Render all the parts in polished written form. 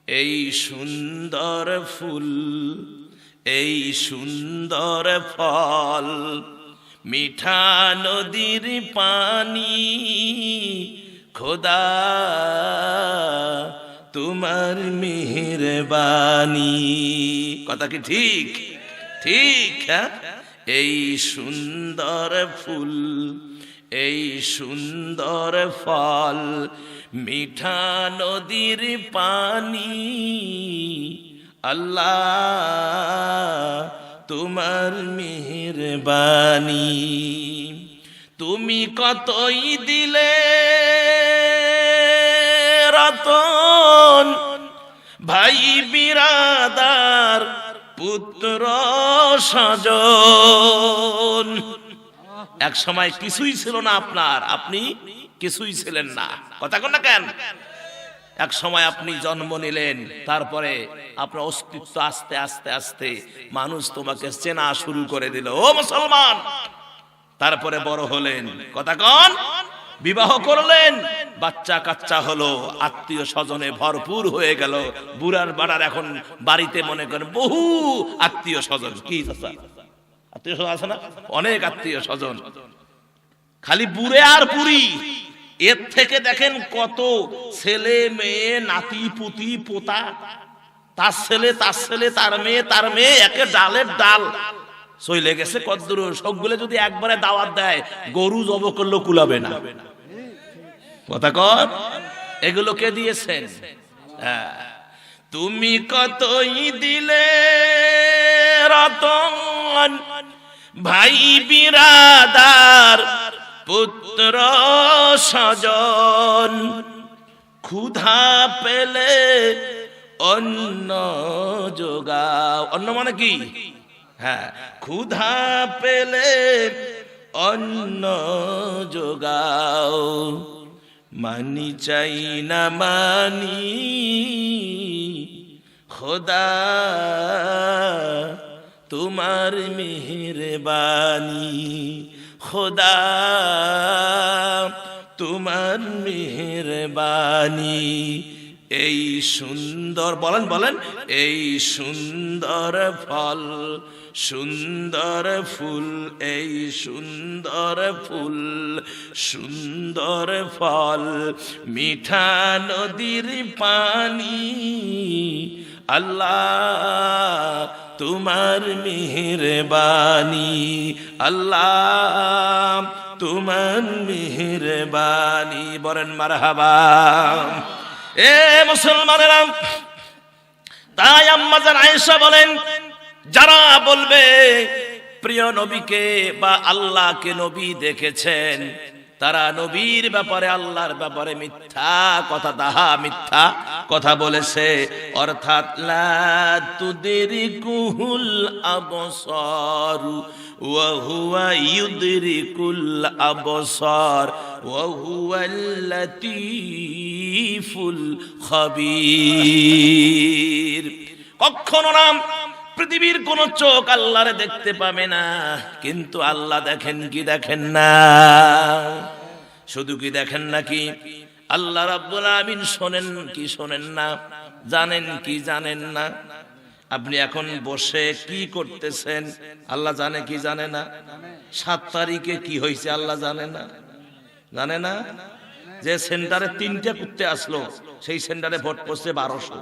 এই সুন্দর ফুল, এই সুন্দর ফল, মিঠা নদীর পানি, খোদা তোমার মেহেরবানি। কথা কি ঠিক? ঠিক, হ্যাঁ। এই সুন্দর ফুল, এই সুন্দর ফল, মিঠা নদীর পানি, আল্লাহ তোমার মেহেরবানি। তুমি কতই দিলে রতন, ভাই বিরাদার পুত্র স্বজন। এক সময় কিছুই ছিল না আপনার, আপনি কিছুই ছিলেন না। কথা কন না কেন? এক সময় আপনি জন্ম নিলেন, তারপরে আপনার অস্তিত্ব আস্তে আস্তে আস্তে মানুষ তোমাকে চেনা শুরু করে দিল, ও মুসলমান। তারপরে বড় হলেন, কথা কন, বিবাহ করলেন, বাচ্চা কাচ্চা হলো, আত্মীয় স্বজনে ভরপুর হয়ে গেল। বুড়ার বাড়ার এখন বাড়িতে মনে করেন বহু আত্মীয় স্বজন। কি আত্মীয় স্বজন আছে না? অনেক আত্মীয় স্বজন, খালি বুড়ে আর বুড়ি। এর থেকে দেখেন কত ছেলে মেয়ে, নাতি পুতি পোতা, তার ছেলে তার ছেলে, তার মেয়ে তার মেয়ে, একে ডালের ডাল চলে গেছে কদ্দুর। সবগুলো যদি একবারে দাওয়াত দেয়, গরু জব করলেও কুলাবে না। কথা কর, এগুলো কে দিয়েছেন? তুমি কতই দিলে রতন, ভাই বিরাদার পুত্র স্বজন, ক্ষুধা পেলে অন্ন যোগাও। অন্ন মানে কি? হ্যাঁ, ক্ষুধা পেলে অন্ন যোগাও, মানি চাই না মানি, খোদা তোমার মেহেরবানি, খোদা তোমার মেহেরবানি। এই সুন্দর, বলেন বলেন, এই সুন্দর ফল, সুন্দর ফুল, এই সুন্দর ফুল, সুন্দর ফল, মিঠা নদীর পানি, আল্লাহ তোমার মেহেরবানি, আল্লাহ তোমার মেহেরবানি। বলেন মারহাবা। এ মুসলমানেরা, তাই আম্মা জান আয়েশা বলেন, যারা বলবে প্রিয় নবীকে বা আল্লাহকে নবী দেখেছেন, তারা নবীর ব্যাপারে, আল্লাহর ব্যাপারে মিথ্যা কথা, তাহা মিথ্যা কথা বলেছে। অর্থাৎ লা তুদরিকুল আবসার ওয়া হুয়া ইউদরিকুল আবসার ওয়া হুয়াল লাতীফুল খাবীর। কখনো না পৃথিবীর কোন চোখ আল্লাহরে দেখতে পাবে না, কিন্তু আল্লাহ দেখেন কি দেখেন না? শুধু কি দেখেন নাকি? আল্লাহ রাব্বুল আলামিন শোনেন কি শোনেন না? জানেন কি জানেন না? আপনি এখন বসে কি করতেছেন আল্লাহ জানে কি জানে না? 7 তারিখে কি হয়েছে আল্লাহ জানে না? জানে না? যে সেন্টারে 3টে কুত্তে আসলো, সেই সেন্টারে ভোট পড়ছে 1200।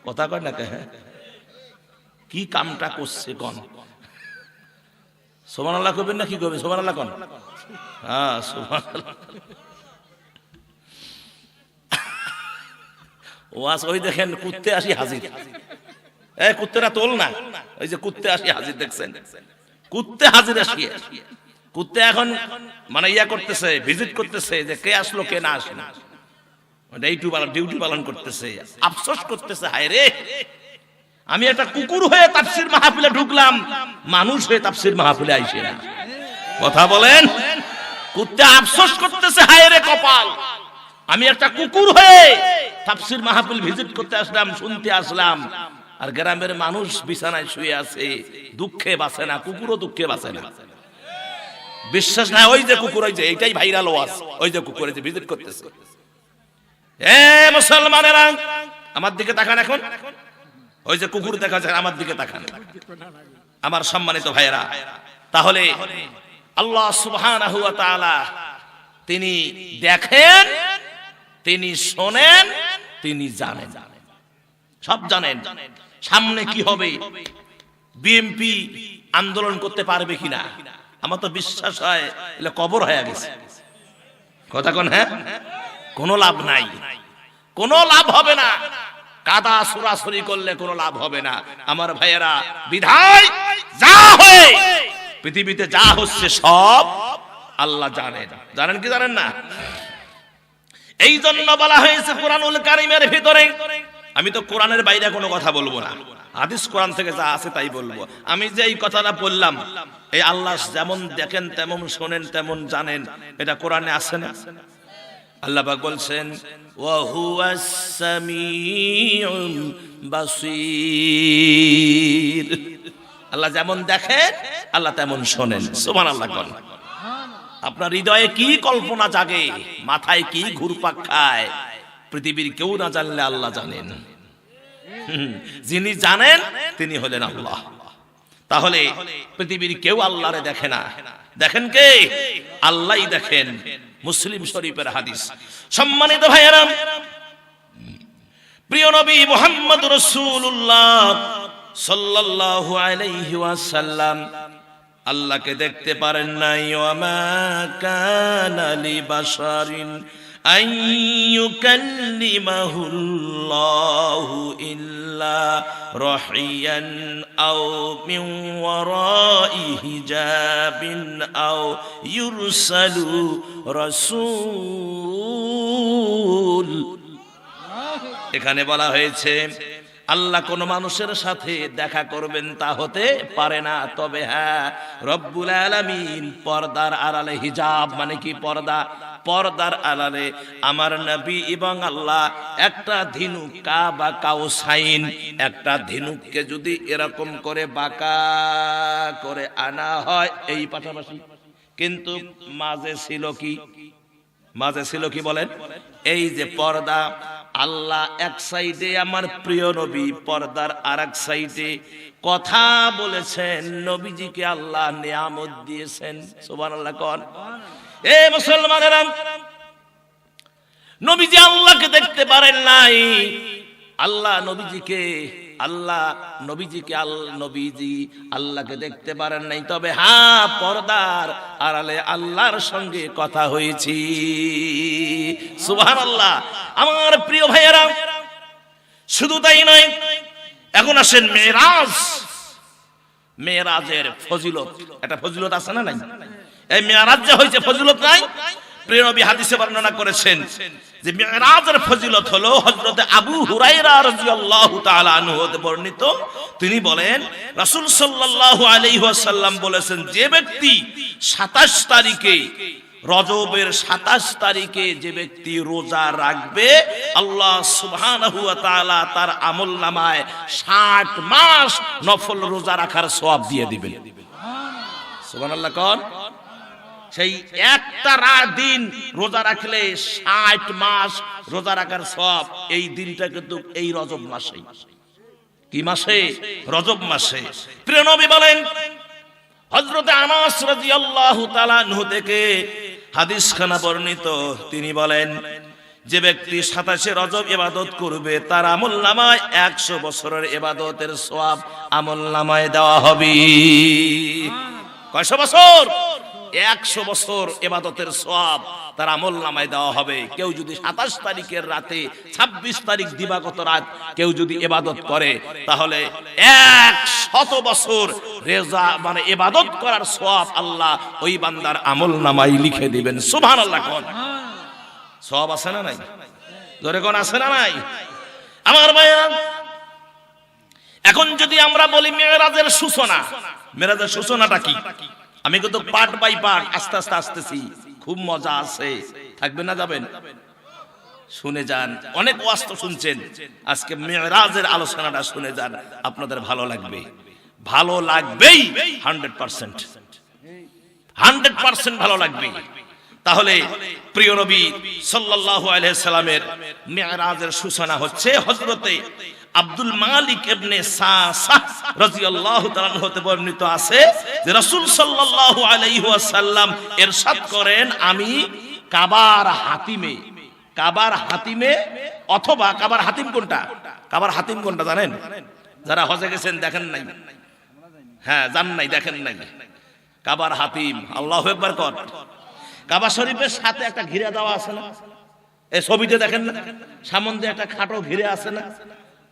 কথা কয় না কে? কি কামটা করছে কোন? সুবহানাল্লাহ কইবেন না কি কইবেন? সুবহানাল্লাহ কোন? হ্যাঁ সুবহানাল্লাহ। ওয়াজ ওই দেখেন, কুত্তে আসি হাজির। এই কুত্তেরা তোল না, ওই যে কুত্তে আসি হাজির দেখছেন, কুত্তে হাজির আসি। কুত্তে এখন মানে ইয়া করতেছে, ভিজিট করতেছে যে কে আসলো কে না আসলো, ডিউটি পালন করতেছে, আফসোস করতেছে, হায় রে আমি একটা কুকুর হয়ে তাফসীর মাহফিলে ঢুকলাম, মানুষ হয়ে তাফসীর মাহফিলে আইছে না। কথা বলেন। কুত্তে আফসোস করতেছে, হায় রে কপাল, আমি একটা কুকুর হয়ে তাফসীর মাহফিল ভিজিট করতে আসলাম, শুনতে আসলাম, আর গ্রামের মানুষ বিছানায় শুয়ে আছে, দুঃখে বাঁচে না, কুকুরও দুঃখে বাঁচে না। বিশ্বাস না? ওই যে কুকুর, ওই যে এইটাই ভাইরাল ওয়াজ, ওই যে কুকুর যে ভিজিট করতেছে। এ মুসলমানেরা, আমার দিকে তাকান, এখন ওই যে কুকুর দেখা যায় আমার দিকে তাকান আমার সম্মানিত ভাইয়েরা। তাহলে আল্লাহ সুবহানাহু ওয়া তাআলা তিনি দেখেন, তিনি শোনেন, তিনি জানেন, সব জানেন। সামনে কি হবে, বিএনপি আন্দোলন করতে পারবে কিনা, আমার তো বিশ্বাস হয় এটা কবর হয়ে গেছে। কথা কোন? হ্যাঁ, কোনো লাভ নাই, কোনো লাভ হবে না। কাদা সুরাসুরি করলে কোনো লাভ হবে না আমার ভাইয়েরা। বিধায় যা হয় পৃথিবীতে, যা হচ্ছে সব আল্লাহ জানেন। জানেন কি জানেন না? এই জন্য বলা হয়েছে কোরআনুল কারীমের ভিতরে, আমি তো কোরআনের বাইরে কোনো কথা বলবো না, হাদিস কোরআন থেকে যা আছে তাই বলবো। আমি যে এই কথাটা বললাম, এই আল্লাহ যেমন দেখেন তেমন শোনেন তেমন জানেন, এটা কোরআনে আছে না? আল্লাহ পাক বলছেন ওয়া হুয়াস সামিউল বাসীর। আল্লাহ যেমন দেখেন আল্লাহ তেমন শোনেন। সুবহানাল্লাহ। কোন আপনার হৃদয়ে কি কল্পনা জাগে, মাথায় কি ঘুরপাক খায়, পৃথিবীর কেউ না জানলে আল্লাহ জানেন। যিনি জানেন তিনি হলেন আল্লাহ। তাহলে পৃথিবীর কেউ আল্লাহরে দেখে না, দেখেন কে? আল্লাহই দেখেন। মুসলিম শরীফের হাদিস। সম্মানিত ভাইয়েরা, প্রিয় নবী মুহাম্মদ রাসূলুল্লাহ সাল্লাল্লাহু আলাইহি ওয়াসাল্লাম আল্লাহকে দেখতে পারেন নাই। ওয়া মা কানা লিবাশারিন আন ইউকাল্লিমাহুল্লাহু ইল্লা রাহিয়ান আও মিন ওয়ারাই হিজাবিন আও ইউরসালু রাসূল। এখানে বলা হয়েছে আল্লাহ কোন মানুষের সাথে দেখা করবেন তা হতে পারে না, তবে হ্যাঁ রব্বুল আলামিন পর্দার আড়ালে, হিজাব মানে কি পর্দা, পর্দার আড়ালে আমার নবী এবং আল্লাহ একটা ধিনুক কা বা কাউসাইন, একটা ধিনুককে যদি এরকম করে বাঁকা করে আনা হয় এই পাশাপাশি, কিন্তু মাঝে ছিল কি, মাঝে ছিল কি বলেন? এই যে পর্দা, আল্লাহ এক সাইডে, আমার প্রিয় নবী পর্দার আরেক সাইডে। কথা বলেছেন, নবীজিকে আল্লাহ নিয়ামত দিয়েছেন। সুবহানাল্লাহ। কোন এ মুসলমানেরা, নবীজি আল্লাহকে দেখতে পারেন নাই, আল্লাহ নবীজিকে, আল্লাহ নবীজিকে, নবীজি আল্লাহকে দেখতে পারেন নাই, তবে হ্যাঁ পর্দার আড়ালে আল্লাহর সঙ্গে কথা হয়েছে। সুবহানাল্লাহ। আমার প্রিয় ভাইয়েরা, শুধু তাই নয়, এখন আসেন মেরাজ। মেরাজের ফজিলত, একটা ফজিলত আছে না নাই? এই মেরাজ যে হয়েছে ফজিলত নাই? প্রিয় নবী হাদিসে বর্ণনা করেছেন যে মিরাজের ফজিলত হলো হযরত আবু হুরায়রা রাদিয়াল্লাহু তাআলা আনহু হতে বর্ণিত। তিনি বলেন রাসূল সাল্লাল্লাহু আলাইহি ওয়াসাল্লাম বলেছেন, যে ব্যক্তি 27 তারিখে, রজবের 27 তারিখে যে ব্যক্তি রোজা রাখবে, আল্লাহ সুবহানাহু ওয়া তাআলা তার আমলনামায় 60 মাস নফল রোজা রাখার সওয়াব দিয়ে দিবেন। সুবহানাল্লাহ। কোন সেই একটা দিন রোজা রাখলে 60 মাস রোজা রাখার সওয়াব। এই দিনটা কিন্তু এই রজব মাসে। কি মাসে? রজব মাসে। প্রিয় নবী বলেন, হযরত আনাস রাদিয়াল্লাহু তাআলা আনহু থেকে হাদিসখানা বর্ণিত, তিনি বলেন, যে ব্যক্তি 27 রজব ইবাদত করবে তার আমলনামায় 100 বছরের ইবাদতের সওয়াব আমলনামায় দেওয়া হবে। কয়শো বছর? 100 বছর ইবাদতের সওয়াব তার আমলনামায় দেওয়া হবে। কেউ যদি 27 তারিখের রাতে 26 তারিখ দিবাগত রাত কেউ যদি ইবাদত করে, তাহলে 100 বছর রেজা মানে ইবাদত করার সওয়াব আল্লাহ ওই বান্দার আমলনামায় লিখে দিবেন। সুবহানাল্লাহ। কোন সওয়াব আছে না নাই? জোরে কোন আছে না নাই? আমার ভাইরা, এখন যদি আমরা বলি মেরাজের সূচনা, মেরাজের সূচনাটা কি? আমি কিন্তু পার্ট বাই পার্ট আস্তে আস্তে আসতেছি, খুব মজা আছে। থাকবেন না যাবেন? শুনে যান। অনেক ওয়াজ তো শুনছেন, আজকে মেরাজের আলোচনাটা শুনে যান, আপনাদের ভালো লাগবে। ভালো লাগবেই 100%, 100% ভালো লাগবে। তাহলে প্রিয় নবী সাল্লাল্লাহু আলাইহি সাল্লামের মিরাজের সূচনা হচ্ছে হযরতে আব্দুল মালিক ইবনে সাসাহ রাদিয়াল্লাহু তাআলা হতে বর্ণিত আছে যে রাসূল সাল্লাল্লাহু আলাইহি ওয়াসাল্লাম ইরশাদ করেন, আমি কাবার হাতিমে অথবা কাবার হাতিম কোনটা? কাবার হাতিম কোনটা জানেন? যারা হজে গেছেন দেখেন নাই, হ্যাঁ জান নাই, দেখেন নাই। কাবার হাতিম, আল্লাহু আকবার কর। কাবা শরীফের সাথে একটা ঘিরে দেওয়া আছে না, এই ছবিতে দেখেন না, সামনে একটা খাটো ঘিরে আছে না,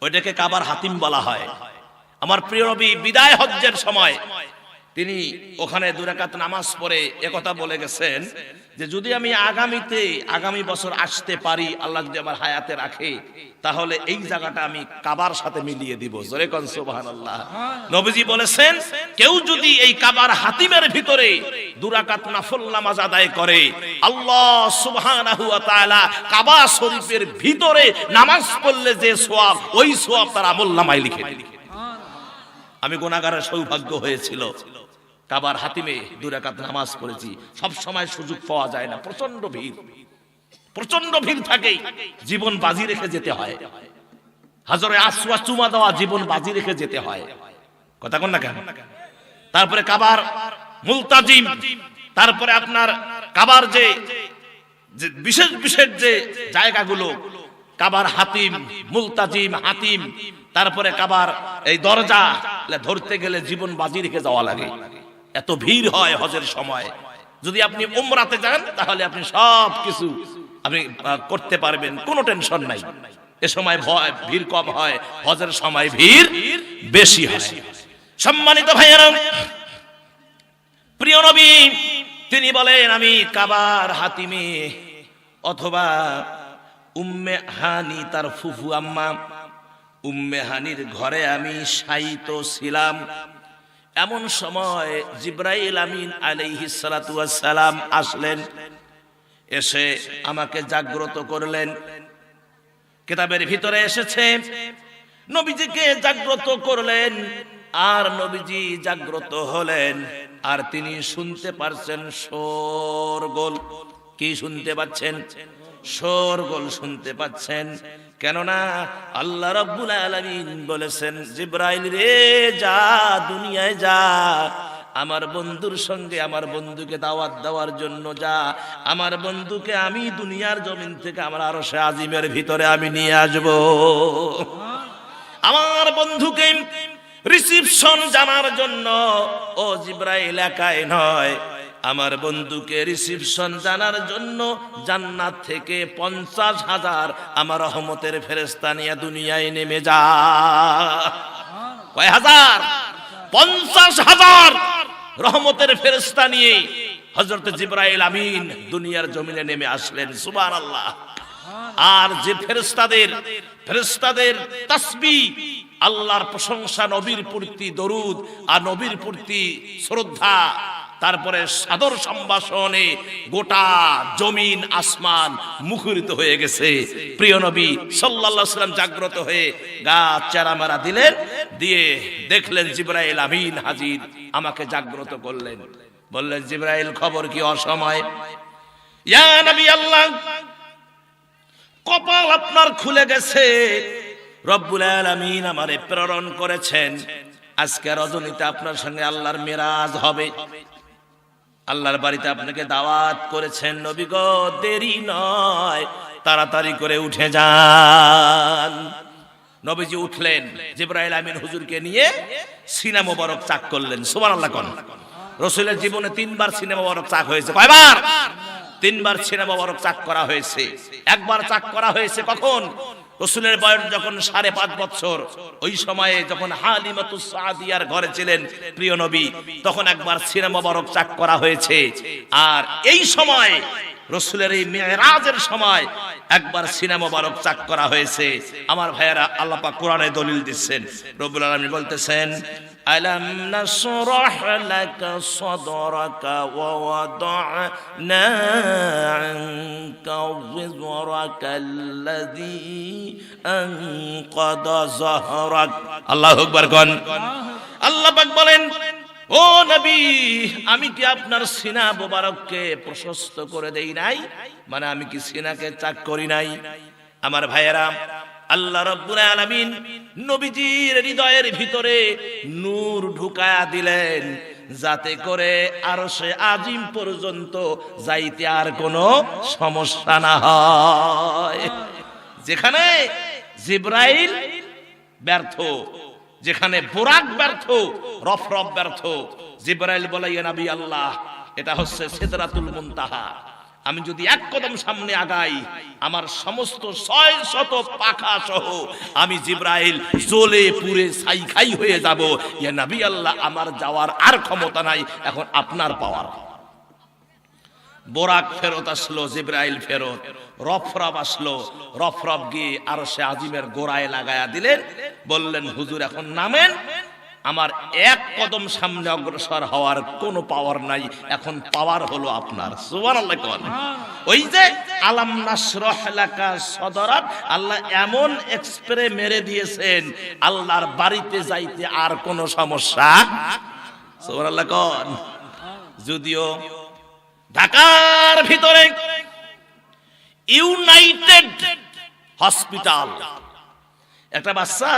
ওইটাকে কাবার হাতিম বলা হয়। আমার প্রিয় নবী বিদায় হজ্জের সময় তিনি ওখানে 2 রাকাত নামাজ পড়ে একথা বলে গেছেন যে যদি আমি আগামী বছর আসতে পারি, আল্লাহ যদি আমার হায়াতে রাখে, তাহলে এই জায়গাটা আমি কাবার সাথে মিলিয়ে দিব। জোরে কোন সুবহানাল্লাহ। নবীজি বলেছেন, কেউ যদি এই কাবার হাতিমের ভিতরে 2 রাকাত নফল নামাজ আদায় করে, আল্লাহ সুবহানাহু ওয়া তাআলা কাবা শরীফের ভিতরে নামাজ পড়লে যে সওয়াব, ওই সওয়াব তার আমলনামায় লিখে দেন। আমি গুনাহগারের সৌভাগ্য হয়েছিল, কাবার হাতিমে 2 রাকাত নামাজ পড়েছি। সব সময় সুযোগ পাওয়া যায় না, প্রচন্ড ভিড় থাকে, জীবন বাজি রেখে যেতে হয়। হাজরে আসওয়াদ চুমা দেওয়া জীবন বাজি রেখে যেতে হয়, কথা কোন না কেন? তারপরে কাবার মুলতাজিম, তারপরে আপনার কাবার যে বিশেষ যে জায়গাগুলো, কাবার হাতিম, মুলতাজিম, হাতিম, তারপরে কাবার এই দরজা ধরতে গেলে জীবন বাজি রেখে যাওয়া লাগে। এত ভিড় হয় হজের সময়। যদি আপনি উমরাতে যান তাহলে আপনি সব কিছু আপনি করতে পারবেন, কোনো টেনশন নাই। এ সময় ভিড় কম হয়, হজের সময় ভিড় বেশি হয়। সম্মানিত ভাইয়েরা, প্রিয় নবী তিনি বলেন, আমি কাবার হাতিমে অথবা উম্মে হানি, তার ফুফু আম্মা উম্মে হানির ঘরে আমি শায়িত ছিলাম। এমন সময় জিবরাইল আমিন আলাইহিস সালাতু ওয়াস সালাম আসলেন, এসে আমাকে জাগ্রত করলেন। কিতাবের ভিতরে এসেছে নবীজিকে জাগ্রত করলেন, আর নবীজি জাগ্রত হলেন, আর তিনি শুনতে পারছেন শোরগোল। কি শুনতে পাচ্ছেন? শোরগোল শুনতে পাচ্ছেন। কেননা আল্লাহ রাব্বুল আলামিন বলেছেন, জিবরাইল রে যা, দুনিয়ায় যা, আমার বন্ধুর সঙ্গে আমার বন্ধুকে দাওয়াত দেওয়ার জন্য যা। আমার বন্ধুকে আমি দুনিয়ার জমিন থেকে আমার আরশে আজিমের ভিতরে আমি নিয়ে আসব। আমার বন্ধুকে রিসিপশন জানার জন্য ও জিবরাইল একাই নয়, আমার বন্ধুকে রিসিপশন জানার জন্য জান্নাত থেকে 50,000 আমার রহমতের ফেরেশতা নিয়ে দুনিয়ায় নেমে যা। কয় হাজার? 50,000 রহমতের ফেরেশতা নিয়ে হযরত জিবরাইল আমিন দুনিয়ার জমিনে নেমে আসলেন। সুবহানাল্লাহ। আর যে ফেরেশতাদের তাসবিহ, আল্লাহর প্রশংসা, নবীর প্রতি দরুদ আর নবীর প্রতি শ্রদ্ধা, তারপরে সাদর সম্ভাষণে গোটা জমিন আসমান মুখরিত হয়ে গেছে। প্রিয় নবী সাল্লাল্লাহু আলাইহি ওয়াসাল্লাম জাগ্রত হয়ে গা চারামারা দিলেন, দিয়ে দেখলেন জিবরাইল আমিন হাজির, আমাকে জাগ্রত করলেন। বললেন, জিবরাইল খবর কি? অসময়। ইয়া নবী আল্লাহ, কপাল আপনার খুলে গেছে, রব্বুল আলামিন আমারে প্রেরণ করেছেন, আজকে রজনীতে আপনার সঙ্গে আল্লাহর মিরাজ হবে, আল্লাহর বাড়িতে আপনাকে দাওয়াত করেছেন। নবী গো, দেরি নয়, তাড়াতাড়ি করে উঠে যান। নবীজি উঠলেন, জিবরাইল আমিন হুজুরকে নিয়ে সিনা মোবারক চাক করলেন। সুবহানাল্লাহ কোন। রাসূলের জীবনে 3 বার সিনা মোবারক চাক হয়েছে। কয়বার? 3 বার সিনা মোবারক চাক করা হয়েছে। একবার চাক করা হয়েছে কখন? রাসূলের বয়স যখন 5.5 বছর, ওই সময়ে যখন হালিমাতুস সাদিয়ার ঘরে ছিলেন প্রিয় নবী, তখন একবার সিনা মোবারক চাক করা হয়েছে। আর এই সময় রাসূলের এই মিরাজের সময় একবার সিনা মোবারক চাক করা হয়েছে। আমার ভাইয়েরা, আল্লাহ পাক কোরআনে দলিল দিচ্ছেন। রব্বুল আলামিন বলতেছেন, আলাম নাশরাহ লাকা সাদরাকা ওয়া ওয়াদা'না আনকা যিজরাকাল্লাযী আনকাদা যাহরাক। আল্লাহু আকবার কোন। আল্লাহ পাক বলেন, ও নবী, আমি কি আপনার সিনা মোবারককে প্রশস্ত করে দেই নাই? মানে আমি কি সিনাকে চাক করি নাই? আমার ভাইয়েরা, আল্লাহ রাব্বুল আলামিন নবীজির হৃদয়ের ভিতরে নূর ঢুকায়া দিলেন, যাতে করে আরশে আজিম পর্যন্ত যাইতে আর কোনো সমস্যা না হয়। যেখানে জিবরাইল ব্যর্থ, যেখানে বুরাক ব্যর্থ, রফরফ ব্যর্থ, জিবরাইল বলে ইয়া নবী আল্লাহ, এটা হচ্ছে সিদরাতুল মুনতাহা। আমি যদি এক কদম সামনে আগাই, আমার সমস্ত 600 পাখা সহ আমি জিবরাইল জ্বলে পুড়ে ছাই হয়ে যাব। ইয়া নবী আল্লাহ, আমার যাওয়ার আর ক্ষমতা নাই, এখন আপনার পাওয়ার। বোরাক ফেরত আসলো, জিবরাইল ফেরত, রফরফ আসলো, রফরফ গিয়ে আরশে আজিমের গোড়ায় লাগায়া দিলেন, বললেন হুজুর এখন নামেন, আমার এক কদম সামনে অগ্রসর হওয়ার কোনো পাওয়ার নাই, এখন পাওয়ার হলো আপনার। সুবহানাল্লাহ। কোন ওই যে আলাম নাশরাহ লাকা সদরাক, আল্লাহ এমন এক্সপ্রে মেরে দিয়েছেন, আল্লাহর বাড়িতে যাইতে আর কোনো সমস্যা। সুবহানাল্লাহ। কোন যদিও ঢাকার ভিতরে ইউনাইটেড হসপিটাল, একটা বাচ্চা